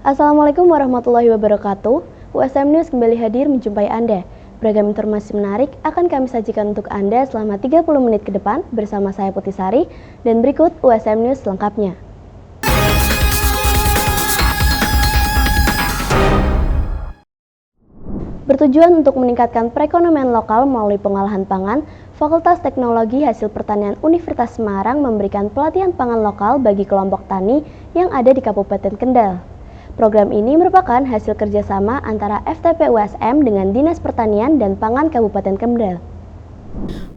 Assalamualaikum warahmatullahi wabarakatuh. USM News kembali hadir menjumpai Anda. Beragam informasi menarik akan kami sajikan untuk Anda selama 30 menit ke depan bersama saya Putih Sari dan berikut USM News lengkapnya. Bertujuan untuk meningkatkan perekonomian lokal melalui pengolahan pangan, Fakultas Teknologi Hasil Pertanian Universitas Semarang memberikan pelatihan pangan lokal bagi kelompok tani yang ada di Kabupaten Kendal. Program ini merupakan hasil kerjasama antara FTP USM dengan Dinas Pertanian dan Pangan Kabupaten Kendal.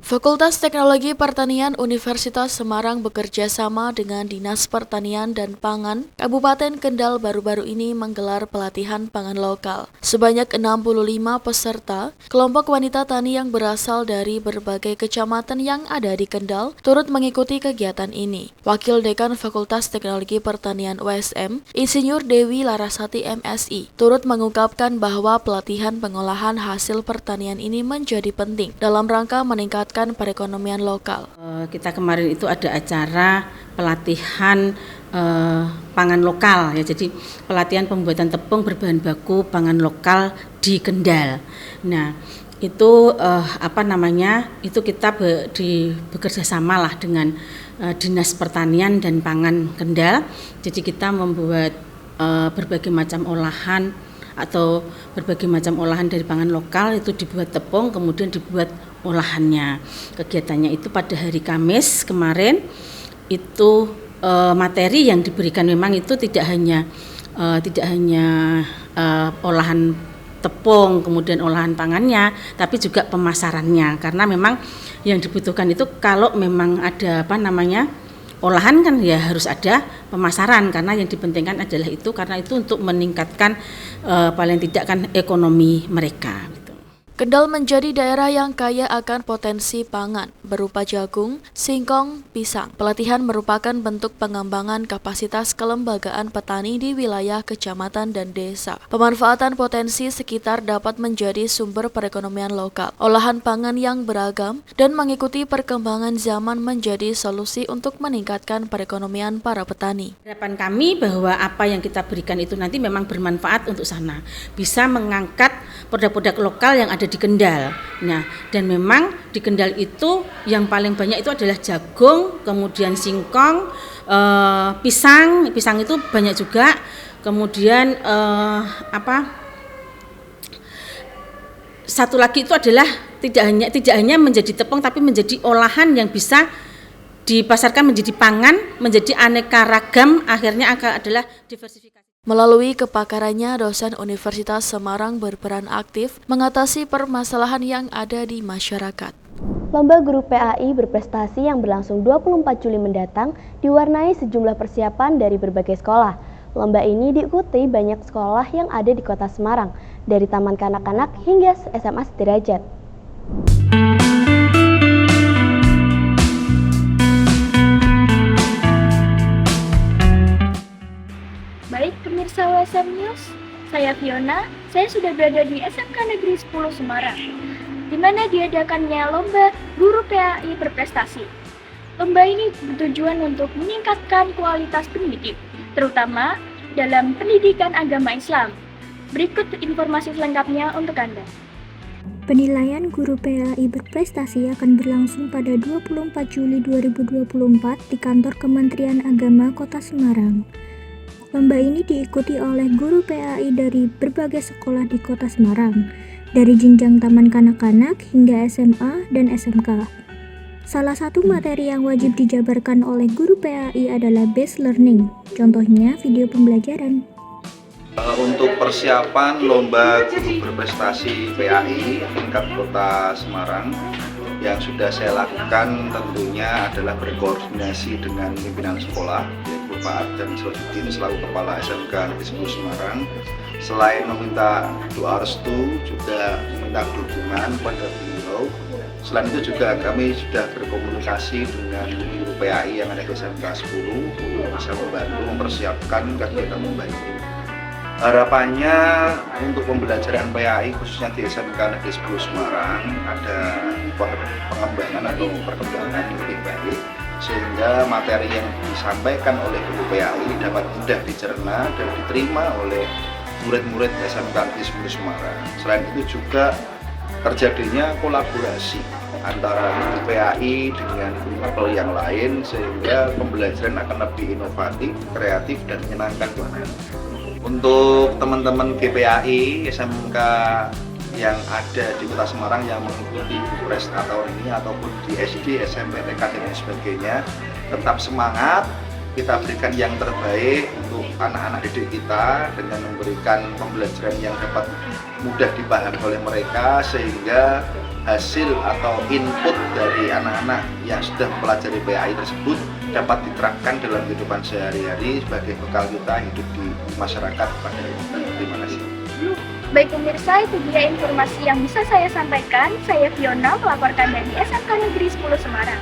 Fakultas Teknologi Pertanian Universitas Semarang bekerja sama dengan Dinas Pertanian dan Pangan Kabupaten Kendal baru-baru ini menggelar pelatihan pangan lokal. Sebanyak 65 peserta, kelompok wanita tani yang berasal dari berbagai kecamatan yang ada di Kendal turut mengikuti kegiatan ini. Wakil Dekan Fakultas Teknologi Pertanian USM, Insinyur Dewi Larasati MSI, turut mengungkapkan bahwa pelatihan pengolahan hasil pertanian ini menjadi penting dalam rangka meningkatkan perekonomian lokal. Kita kemarin itu ada acara pelatihan pangan lokal ya, jadi pelatihan pembuatan tepung berbahan baku pangan lokal di Kendal. Nah, itu itu kita bekerja sama lah dengan Dinas Pertanian dan Pangan Kendal. Jadi kita membuat berbagai macam olahan atau berbagai macam olahan dari pangan lokal itu dibuat tepung, kemudian dibuat olahannya. Kegiatannya itu pada hari Kamis kemarin itu materi yang diberikan memang itu tidak hanya olahan tepung kemudian olahan pangannya, tapi juga pemasarannya, karena memang yang dibutuhkan itu kalau memang ada olahan kan ya harus ada pemasaran, karena yang dipentingkan adalah itu, karena itu untuk meningkatkan paling tidak kan ekonomi mereka. Kendal menjadi daerah yang kaya akan potensi pangan berupa jagung, singkong, pisang. Pelatihan merupakan bentuk pengembangan kapasitas kelembagaan petani di wilayah kecamatan dan desa. Pemanfaatan potensi sekitar dapat menjadi sumber perekonomian lokal. Olahan pangan yang beragam dan mengikuti perkembangan zaman menjadi solusi untuk meningkatkan perekonomian para petani. Harapan kami bahwa apa yang kita berikan itu nanti memang bermanfaat untuk sana, bisa mengangkat produk-produk lokal yang ada di Kendal. Nah, dan memang di Kendal itu yang paling banyak itu adalah jagung, kemudian singkong, pisang itu banyak juga. Kemudian satu lagi itu adalah tidak hanya menjadi tepung, tapi menjadi olahan yang bisa dipasarkan menjadi pangan, menjadi aneka ragam, akhirnya adalah diversifikasi. Melalui kepakarannya, dosen Universitas Semarang berperan aktif mengatasi permasalahan yang ada di masyarakat. Lomba Guru PAI berprestasi yang berlangsung 24 Juli mendatang diwarnai sejumlah persiapan dari berbagai sekolah. Lomba ini diikuti banyak sekolah yang ada di Kota Semarang, dari taman kanak-kanak hingga SMA sederajat. Baik pemirsa USM News, saya Fiona. Saya sudah berada di SMK Negeri 10 Semarang, di mana diadakannya Lomba Guru PAI Berprestasi. Lomba ini bertujuan untuk meningkatkan kualitas pendidik, terutama dalam pendidikan agama Islam. Berikut informasi selengkapnya untuk Anda. Penilaian Guru PAI Berprestasi akan berlangsung pada 24 Juli 2024 di kantor Kementerian Agama Kota Semarang. Lomba ini diikuti oleh guru PAI dari berbagai sekolah di Kota Semarang, dari jenjang taman kanak-kanak hingga SMA dan SMK. Salah satu materi yang wajib dijabarkan oleh guru PAI adalah based learning, contohnya video pembelajaran. Untuk persiapan Lomba Guru Berprestasi PAI tingkat Kota Semarang, yang sudah saya lakukan tentunya adalah berkoordinasi dengan pimpinan sekolah, yaitu Pak Ardan Sodikin selaku Kepala SMK Negeri 10 Semarang. Selain meminta doa restu, juga meminta dukungan pada beliau. Selain itu juga kami sudah berkomunikasi dengan guru PAI yang ada di SMK 10 untuk bisa membantu mempersiapkan kegiatan lomba ini. Harapannya untuk pembelajaran PAI khususnya di SMK Negeri 10 Semarang ada pengembangan atau perkembangan yang lebih baik sehingga materi yang disampaikan oleh guru PAI dapat mudah dicerna dan diterima oleh murid-murid SMK Negeri 10 Semarang. Selain itu juga terjadinya kolaborasi antara guru PAI dengan guru yang lain sehingga pembelajaran akan lebih inovatif, kreatif, dan menyenangkan banget. Untuk teman-teman GPAI SMK yang ada di Kota Semarang yang mengikuti Presta tahun ini ataupun di SD, SMP, TK dan sebagainya, tetap semangat. Kita berikan yang terbaik untuk anak-anak didik kita dengan memberikan pembelajaran yang dapat mudah dipahami oleh mereka sehingga hasil atau input dari anak-anak yang sudah mempelajari PAI tersebut dapat diterapkan dalam kehidupan sehari-hari sebagai bekal kita hidup di masyarakat pada kita. Terima kasih. Baik pemirsa, itu dia informasi yang bisa saya sampaikan. Saya Fiona melaporkan dari SMK Negeri 10 Semarang.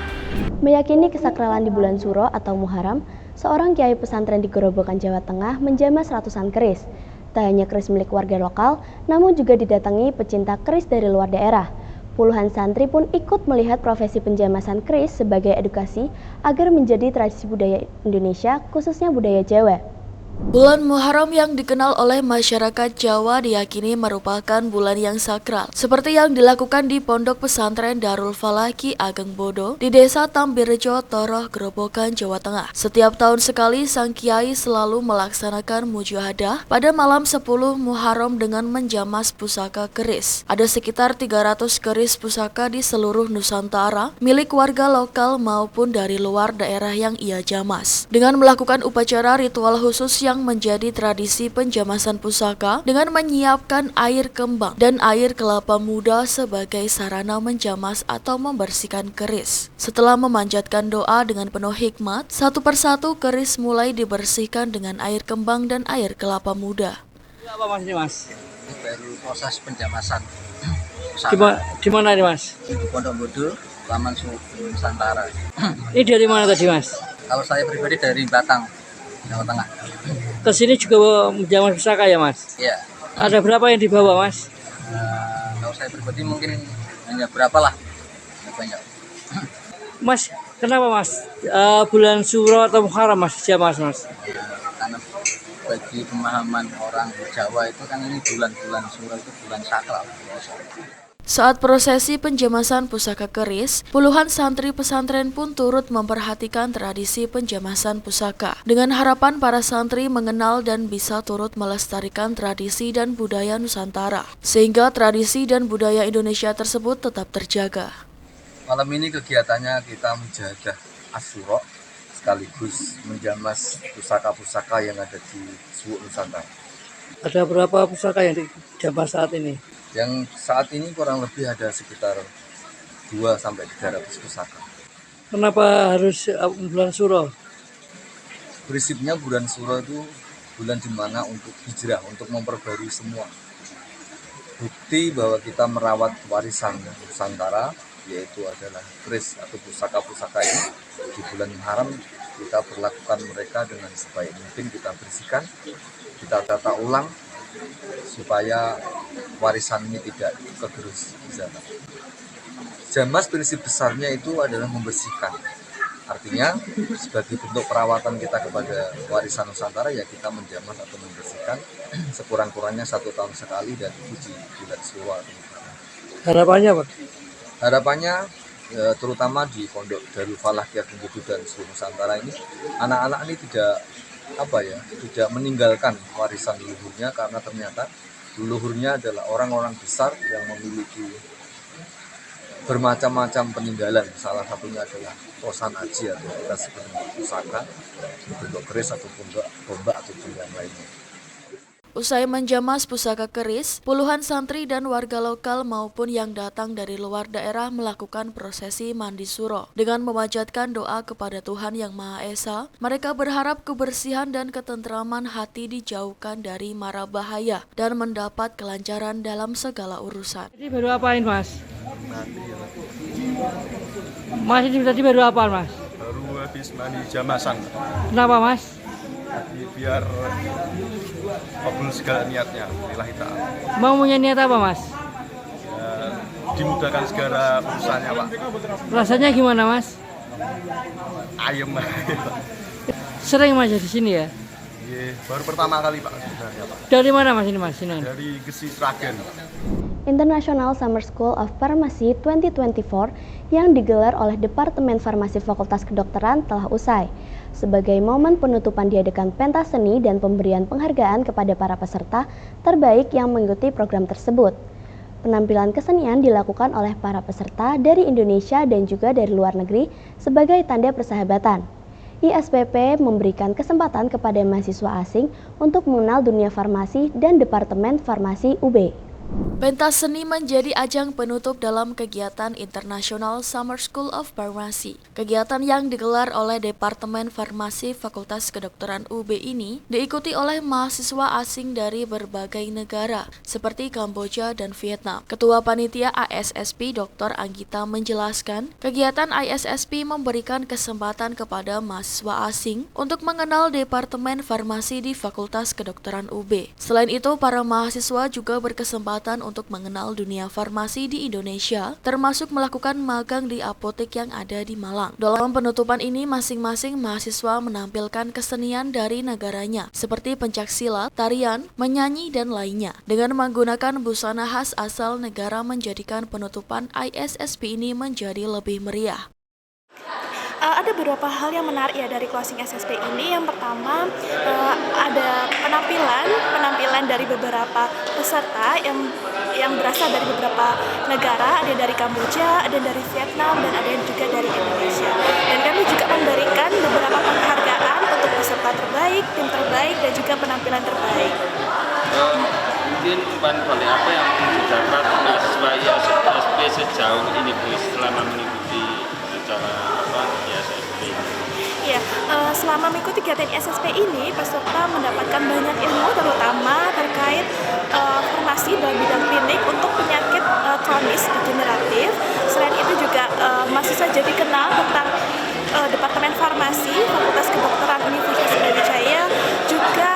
Meyakini kesakralan di bulan Suro atau Muharram, seorang kiai pesantren di Gerobokan, Jawa Tengah menjamas ratusan keris. Tak hanya keris milik warga lokal, namun juga didatangi pecinta keris dari luar daerah. Puluhan santri pun ikut melihat profesi penjamasan keris sebagai edukasi agar menjadi tradisi budaya Indonesia, khususnya budaya Jawa. Bulan Muharram yang dikenal oleh masyarakat Jawa diyakini merupakan bulan yang sakral, seperti yang dilakukan di Pondok Pesantren Darul Falah Ki Ageng Bodo di Desa Tambirrejo, Toroh, Gerobokan, Jawa Tengah. Setiap tahun sekali sang kiai selalu melaksanakan mujahadah pada malam 10 Muharram dengan menjamas pusaka keris. Ada sekitar 300 keris pusaka di seluruh Nusantara, milik warga lokal maupun dari luar daerah yang ia jamas. Dengan melakukan upacara ritual khusus yang menjadi tradisi penjamasan pusaka dengan menyiapkan air kembang dan air kelapa muda sebagai sarana menjamas atau membersihkan keris. Setelah memanjatkan doa dengan penuh hikmat, satu persatu keris mulai dibersihkan dengan air kembang dan air kelapa muda. Apa mas ini mas? Ini baru proses penjamasan. Di mana ini mas? Di Pondok Bodo, Taman Nusantara. Ini dari mana tadi mas? Kalau saya pribadi dari Batang, Jawa Tengah. Kesini juga menjamas pusaka ya mas? Iya. Ada berapa yang dibawa mas? Kalau saya pribadi mungkin hanya berapa lah, nggak banyak. Mas, kenapa mas? Bulan Suro atau Muharram mas jamas mas? Karena bagi pemahaman orang Jawa itu kan ini bulan-bulan Suro itu bulan sakral. Saat prosesi penjamasan pusaka keris, puluhan santri pesantren pun turut memperhatikan tradisi penjamasan pusaka dengan harapan para santri mengenal dan bisa turut melestarikan tradisi dan budaya Nusantara, sehingga tradisi dan budaya Indonesia tersebut tetap terjaga. Malam ini kegiatannya kita mujahadah Asyura sekaligus menjamas pusaka-pusaka yang ada di seluruh Nusantara. Ada berapa pusaka yang dijamas saat ini? Yang saat ini kurang lebih ada sekitar 2-300 pusaka. Kenapa harus bulan Suro? Prinsipnya bulan Suro itu bulan dimana untuk hijrah, untuk memperbarui semua. Bukti bahwa kita merawat warisan Nusantara, yaitu adalah keris atau pusaka-pusaka ini. Di bulan Muharram kita perlakukan mereka dengan sebaik mungkin, kita bersihkan, kita tata ulang, supaya warisan ini tidak kegerus di sana. Jamas prinsip besarnya itu adalah membersihkan. Artinya sebagai bentuk perawatan kita kepada warisan Nusantara ya kita menjamas atau membersihkan sekurang-kurangnya 1 tahun sekali dan itu di bulan Suro. Harapannya Pak? Harapannya terutama di Pondok Darul Falah Ki Ageng Bodo dan seluruh Nusantara ini anak-anak ini tidak meninggalkan warisan leluhurnya, karena ternyata leluhurnya adalah orang-orang besar yang memiliki bermacam-macam peninggalan. Salah satunya adalah posan aji atau kita sebut pusaka, bentuk keris ataupun tombak ataupun yang lainnya. Usai menjamas pusaka keris, puluhan santri dan warga lokal maupun yang datang dari luar daerah melakukan prosesi mandi suro. Dengan memanjatkan doa kepada Tuhan Yang Maha Esa, mereka berharap kebersihan dan ketentraman hati dijauhkan dari mara bahaya dan mendapat kelancaran dalam segala urusan. Jadi baru apain Mas? Mas ini tadi baru apaan Mas? Baru habis mandi jamasan. Kenapa Mas? Jadi biar kabul segala niatnya, lillahi ta'ala. Mau punya niat apa Mas? Ya, dimudahkan segala urusannya Pak. Rasanya gimana Mas? ayem. Sering Mas di sini ya? Iya, baru pertama kali Pak sebenarnya Pak. Dari mana Mas ini Mas? Sini. Dari Gesi Sragen. International Summer School of Pharmacy 2024 yang digelar oleh Departemen Farmasi Fakultas Kedokteran telah usai. Sebagai momen penutupan diadakan pentas seni dan pemberian penghargaan kepada para peserta terbaik yang mengikuti program tersebut. Penampilan kesenian dilakukan oleh para peserta dari Indonesia dan juga dari luar negeri sebagai tanda persahabatan. ISPP memberikan kesempatan kepada mahasiswa asing untuk mengenal dunia farmasi dan Departemen Farmasi UB. Pentas seni menjadi ajang penutup dalam kegiatan International Summer School of Pharmacy. Kegiatan yang digelar oleh Departemen Farmasi Fakultas Kedokteran UB ini diikuti oleh mahasiswa asing dari berbagai negara seperti Kamboja dan Vietnam. Ketua Panitia ISSP Dr. Anggita menjelaskan, kegiatan ISSP memberikan kesempatan kepada mahasiswa asing untuk mengenal Departemen Farmasi di Fakultas Kedokteran UB. Selain itu, para mahasiswa juga berkesempatan untuk mengenal dunia farmasi di Indonesia, termasuk melakukan magang di apotek yang ada di Malang. Dalam penutupan ini, masing-masing mahasiswa menampilkan kesenian dari negaranya, seperti pencaksilat, tarian, menyanyi, dan lainnya. Dengan menggunakan busana khas asal negara menjadikan penutupan ISSP ini menjadi lebih meriah. Ada beberapa hal yang menarik ya dari closing SSP ini. Yang pertama, ada penampilan dari beberapa peserta yang berasal dari beberapa negara, ada dari Kamboja, ada dari Vietnam, dan ada juga dari Indonesia. Dan kami juga memberikan beberapa penghargaan untuk peserta terbaik, tim terbaik, dan juga penampilan terbaik. Mungkin umpan balik apa yang didapat mahasiswa ISSP sejauh ini Bu selama mengikuti acara ISSP? Ya, selama mengikuti kegiatan ISSP ini, peserta mendapatkan banyak ilmu terutama terkait farmasi dalam bidang klinik untuk penyakit kronis degeneratif. Selain itu juga mahasiswa jadi kenal tentang Departemen Farmasi Fakultas Kedokteran Universitas Brawijaya. Juga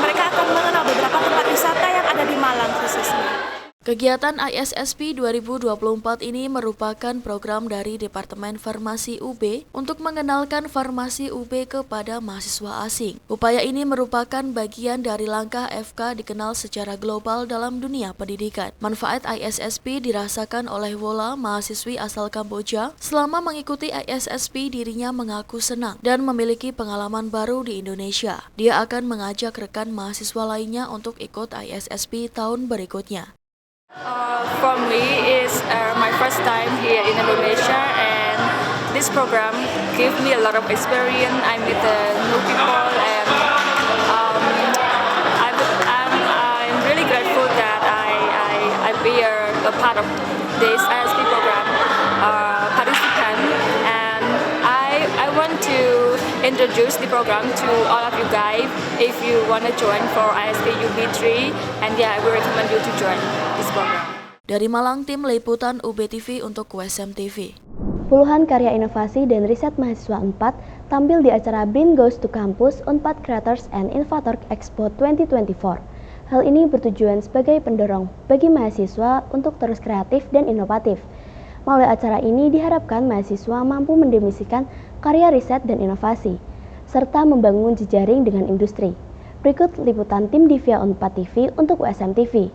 mereka akan mengenal beberapa tempat wisata yang ada di Malang khususnya. Kegiatan ISSP 2024 ini merupakan program dari Departemen Farmasi UB untuk mengenalkan farmasi UB kepada mahasiswa asing. Upaya ini merupakan bagian dari langkah FK dikenal secara global dalam dunia pendidikan. Manfaat ISSP dirasakan oleh Wola, mahasiswi asal Kamboja. Selama mengikuti ISSP, dirinya mengaku senang dan memiliki pengalaman baru di Indonesia. Dia akan mengajak rekan mahasiswa lainnya untuk ikut ISSP tahun berikutnya. For me, it's my first time here in Indonesia, and this program gave me a lot of experience. I meet new people, and I'm really grateful that I be a part of this ISP program participant, and I want to introduce the program to all of you guys. If you want to join for ISP UB3, and I will recommend you to join this program. Dari Malang, tim liputan UB TV untuk WSM TV. Puluhan karya inovasi dan riset mahasiswa UNPAD tampil di acara Brin Goes to Campus UNPAD Creators and Innovator Expo 2024. Hal ini bertujuan sebagai pendorong bagi mahasiswa untuk terus kreatif dan inovatif. Melalui acara ini diharapkan mahasiswa mampu mendefinisikan karya riset dan inovasi, serta membangun jejaring dengan industri. Berikut liputan tim Divya UNPAD TV untuk WSM TV.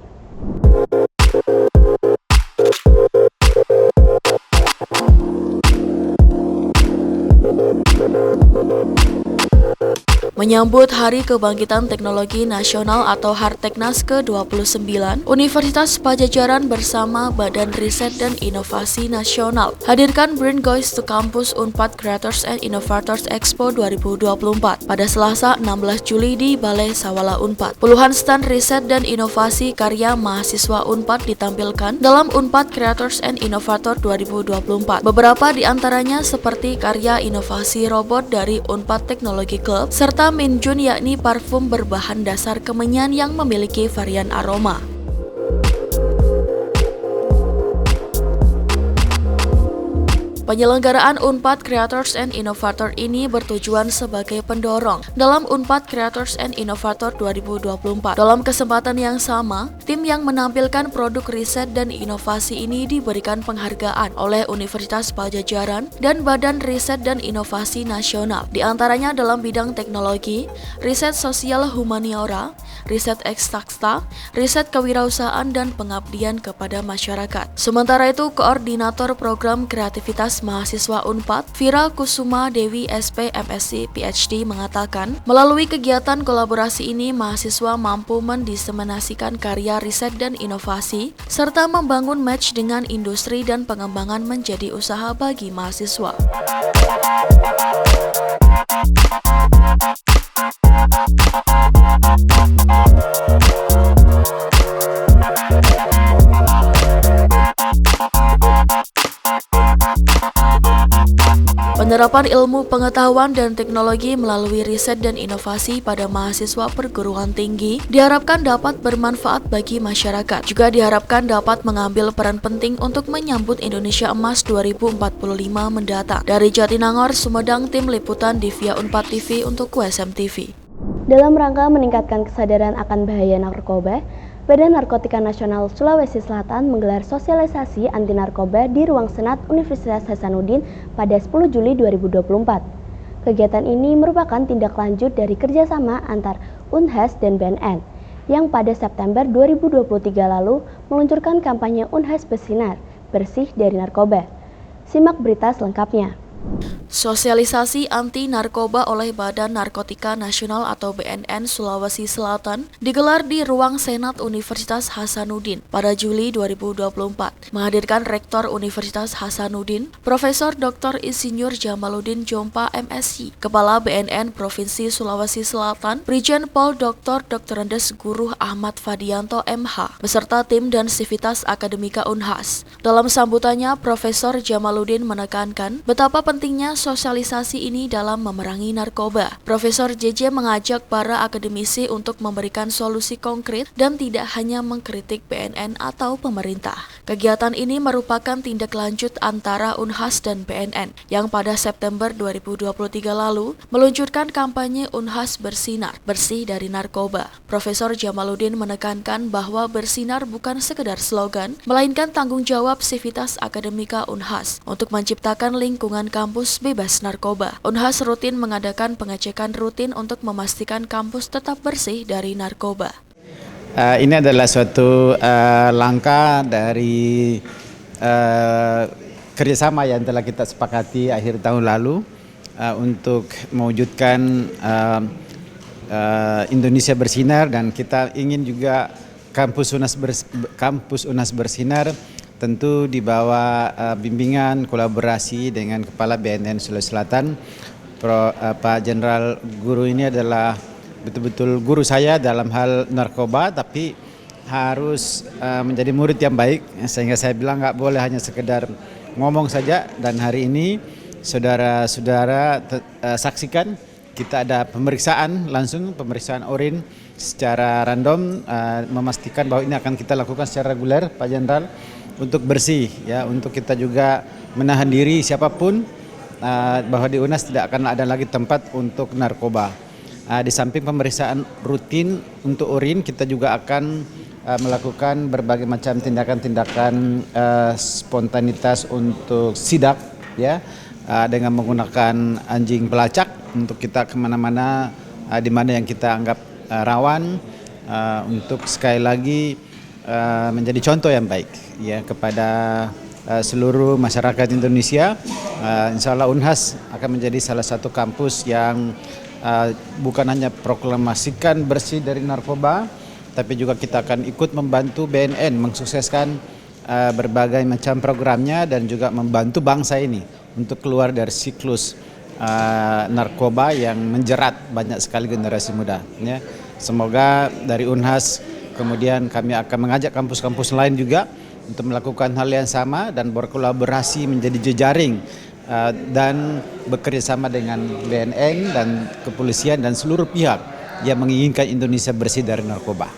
Menyambut Hari Kebangkitan Teknologi Nasional atau Harteknas ke-29, Universitas Padjadjaran bersama Badan Riset dan Inovasi Nasional hadirkan Brin Goes to Campus UNPAD Creators and Innovators Expo 2024 pada Selasa 16 Juli di Balai Sawala UNPAD. Puluhan stand riset dan inovasi karya mahasiswa UNPAD ditampilkan dalam UNPAD Creators and Innovator 2024. Beberapa di antaranya seperti karya inovasi robot dari UNPAD Technology Club, serta Minjun yakni parfum berbahan dasar kemenyan yang memiliki varian aroma. Penyelenggaraan Unpad Creators and Innovator ini bertujuan sebagai pendorong dalam Unpad Creators and Innovator 2024. Dalam kesempatan yang sama, tim yang menampilkan produk riset dan inovasi ini diberikan penghargaan oleh Universitas Padjadjaran dan Badan Riset dan Inovasi Nasional, di antaranya dalam bidang teknologi, riset sosial humaniora, riset eksakta, riset kewirausahaan, dan pengabdian kepada masyarakat. Sementara itu, Koordinator Program Kreativitas Mahasiswa Unpad, Vira Kusuma Dewi SP MSc PhD mengatakan, melalui kegiatan kolaborasi ini, mahasiswa mampu mendiseminasikan karya riset dan inovasi, serta membangun match dengan industri dan pengembangan menjadi usaha bagi mahasiswa. Penerapan ilmu pengetahuan dan teknologi melalui riset dan inovasi pada mahasiswa perguruan tinggi diharapkan dapat bermanfaat bagi masyarakat. Juga diharapkan dapat mengambil peran penting untuk menyambut Indonesia Emas 2045 mendatang. Dari Jatinangor, Sumedang, Tim Liputan Divya Unpad TV untuk USM TV. Dalam rangka meningkatkan kesadaran akan bahaya narkoba, Badan Narkotika Nasional Sulawesi Selatan menggelar sosialisasi anti narkoba di Ruang Senat Universitas Hasanuddin pada 10 Juli 2024. Kegiatan ini merupakan tindak lanjut dari kerjasama antar Unhas dan BNN yang pada September 2023 lalu meluncurkan kampanye Unhas Bersinar, bersih dari narkoba. Simak berita selengkapnya. Sosialisasi anti narkoba oleh Badan Narkotika Nasional atau BNN Sulawesi Selatan digelar di Ruang Senat Universitas Hasanuddin pada Juli 2024. Menghadirkan Rektor Universitas Hasanuddin, Profesor Dr. Insinyur Jamaluddin Jompa MSc, Kepala BNN Provinsi Sulawesi Selatan, Brigjen Pol Dr. Andes Guruh Ahmad Fadianto MH, beserta tim dan sivitas akademika Unhas. Dalam sambutannya, Profesor Jamaluddin menekankan betapa pentingnya sosialisasi ini dalam memerangi narkoba. Profesor JJ mengajak para akademisi untuk memberikan solusi konkret dan tidak hanya mengkritik BNN atau pemerintah. Kegiatan ini merupakan tindak lanjut antara Unhas dan BNN yang pada September 2023 lalu meluncurkan kampanye Unhas Bersinar, bersih dari narkoba. Profesor Jamaluddin menekankan bahwa bersinar bukan sekedar slogan, melainkan tanggung jawab sivitas akademika Unhas untuk menciptakan lingkungan kampus bebas narkoba. Unhas rutin mengadakan pengecekan rutin untuk memastikan kampus tetap bersih dari narkoba. Ini adalah suatu langkah dari kerjasama yang telah kita sepakati akhir tahun lalu untuk mewujudkan Indonesia Bersinar, dan kita ingin juga kampus Unhas Bersinar tentu di bawah bimbingan kolaborasi dengan Kepala BNN Sulawesi Selatan. Pak Jenderal Guru ini adalah betul-betul guru saya dalam hal narkoba, tapi harus menjadi murid yang baik, sehingga saya bilang nggak boleh hanya sekedar ngomong saja. Dan hari ini saudara-saudara saksikan kita ada pemeriksaan urin secara random, memastikan bahwa ini akan kita lakukan secara reguler, Pak Jenderal, untuk bersih ya, untuk kita juga menahan diri siapapun bahwa di UNAS tidak akan ada lagi tempat untuk narkoba. Di samping pemeriksaan rutin untuk urin, kita juga akan melakukan berbagai macam tindakan-tindakan spontanitas untuk sidak ya, dengan menggunakan anjing pelacak untuk kita kemana-mana di mana yang kita anggap rawan, untuk sekali lagi menjadi contoh yang baik ya kepada seluruh masyarakat Indonesia. Insya Allah Unhas akan menjadi salah satu kampus yang bukan hanya proklamasikan bersih dari narkoba, tapi juga kita akan ikut membantu BNN mensukseskan berbagai macam programnya dan juga membantu bangsa ini untuk keluar dari siklus narkoba yang menjerat banyak sekali generasi muda ya. Semoga dari Unhas kemudian kami akan mengajak kampus-kampus lain juga untuk melakukan hal yang sama dan berkolaborasi menjadi jejaring dan bekerja sama dengan BNN dan kepolisian dan seluruh pihak yang menginginkan Indonesia bersih dari narkoba.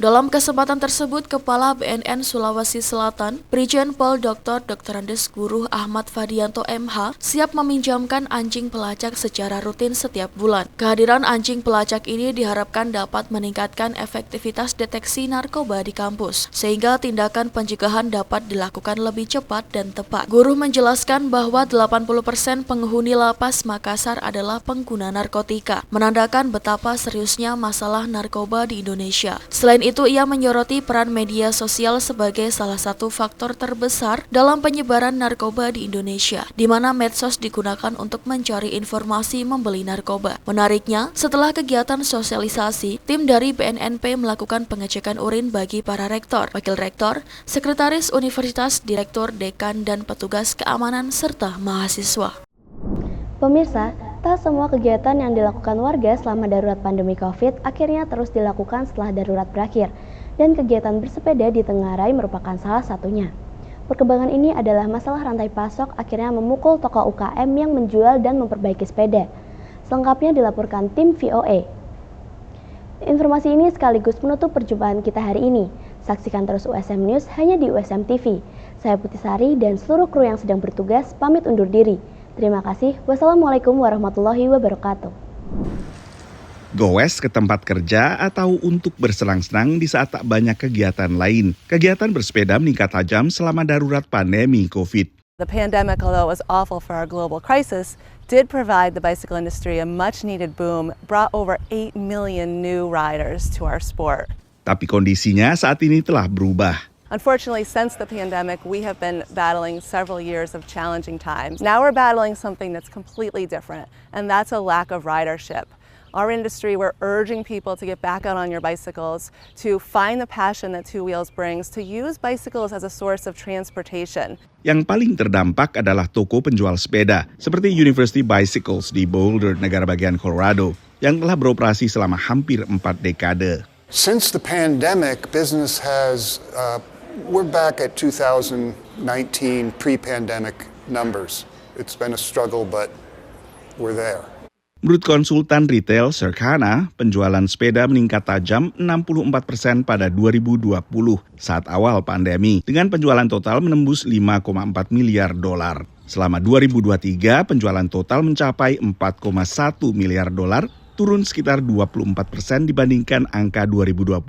Dalam kesempatan tersebut, Kepala BNN Sulawesi Selatan, Brigjen Pol Dr. Andes Guru Ahmad Fadianto MH, siap meminjamkan anjing pelacak secara rutin setiap bulan. Kehadiran anjing pelacak ini diharapkan dapat meningkatkan efektivitas deteksi narkoba di kampus, sehingga tindakan pencegahan dapat dilakukan lebih cepat dan tepat. Guru menjelaskan bahwa 80% penghuni lapas Makassar adalah pengguna narkotika, menandakan betapa seriusnya masalah narkoba di Indonesia. Selain itu, ia menyoroti peran media sosial sebagai salah satu faktor terbesar dalam penyebaran narkoba di Indonesia, di mana medsos digunakan untuk mencari informasi membeli narkoba. Menariknya, setelah kegiatan sosialisasi, tim dari BNNP melakukan pengecekan urin bagi para rektor, wakil rektor, sekretaris universitas, direktur, dekan, dan petugas keamanan, serta mahasiswa. Pemirsa, tak semua kegiatan yang dilakukan warga selama darurat pandemi COVID akhirnya terus dilakukan setelah darurat berakhir, dan kegiatan bersepeda di Tenggarai merupakan salah satunya. Perkembangan ini adalah masalah rantai pasok akhirnya memukul toko UKM yang menjual dan memperbaiki sepeda. Selengkapnya dilaporkan tim VOA. Informasi ini sekaligus menutup perjumpaan kita hari ini. Saksikan terus USM News hanya di USM TV. Saya Putih Sari dan seluruh kru yang sedang bertugas pamit undur diri. Terima kasih. Wassalamualaikum warahmatullahi wabarakatuh. Goes ke tempat kerja atau untuk bersenang-senang di saat tak banyak kegiatan lain. Kegiatan bersepeda meningkat tajam selama darurat pandemi COVID. The pandemic, although it was awful for our global crisis, did provide the bicycle industry a much-needed boom, brought over 8 million new riders to our sport. Tapi kondisinya saat ini telah berubah. Unfortunately, since the pandemic, we have been battling several years of challenging times. Now we're battling something that's completely different, and that's a lack of ridership. Our industry, we're urging people to get back out on your bicycles, to find the passion that Two Wheels brings, to use bicycles as a source of transportation. Yang paling terdampak adalah toko penjual sepeda, seperti University Bicycles di Boulder, negara bagian Colorado, yang telah beroperasi selama hampir 4 dekade. Since the pandemic, business has we're back at 2019 pre-pandemic numbers. It's been a struggle, but we're there. Menurut konsultan retail Circana, penjualan sepeda meningkat tajam 64% pada 2020 saat awal pandemi, dengan penjualan total menembus 5,4 miliar dolar. Selama 2023, penjualan total mencapai 4,1 miliar dolar, turun sekitar 24% dibandingkan angka 2020.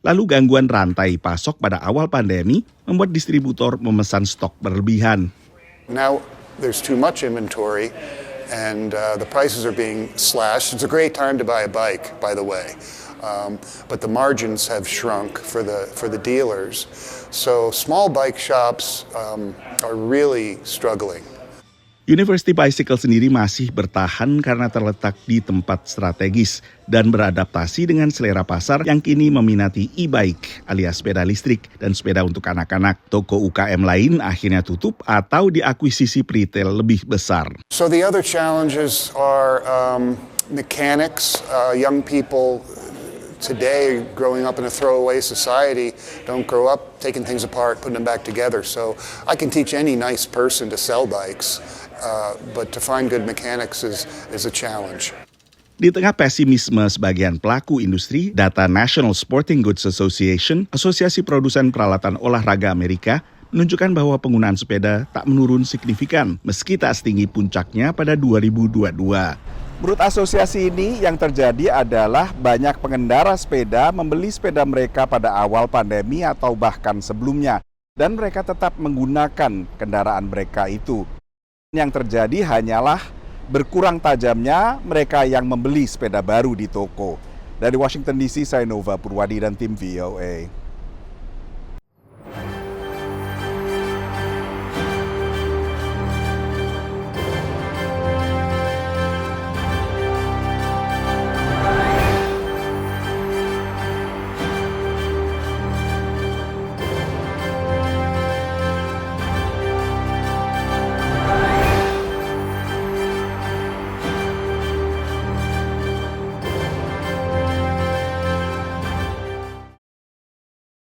Lalu gangguan rantai pasok pada awal pandemi membuat distributor memesan stok berlebihan. Now there's too much inventory and the prices are being slashed. It's a great time to buy a bike, by the way. But the margins have shrunk for the dealers. So small bike shops are really struggling. University Bicycle sendiri masih bertahan karena terletak di tempat strategis dan beradaptasi dengan selera pasar yang kini meminati e-bike alias sepeda listrik dan sepeda untuk anak-anak. Toko UKM lain akhirnya tutup atau diakuisisi retail lebih besar. So the other challenges are mechanics, young people today growing up in a throwaway society don't grow up taking things apart, putting them back together. So I can teach any nice person to sell bikes. But to find good mechanics is a challenge. Di tengah pesimisme sebagian pelaku industri, data National Sporting Goods Association, asosiasi produsen peralatan olahraga Amerika, menunjukkan bahwa penggunaan sepeda tak menurun signifikan meski tak setinggi puncaknya pada 2022. Menurut asosiasi ini, yang terjadi adalah banyak pengendara sepeda membeli sepeda mereka pada awal pandemi atau bahkan sebelumnya, dan mereka tetap menggunakan kendaraan mereka itu. Yang terjadi hanyalah berkurang tajamnya mereka yang membeli sepeda baru di toko. Dari Washington DC, saya Nova Purwadi dan tim VOA.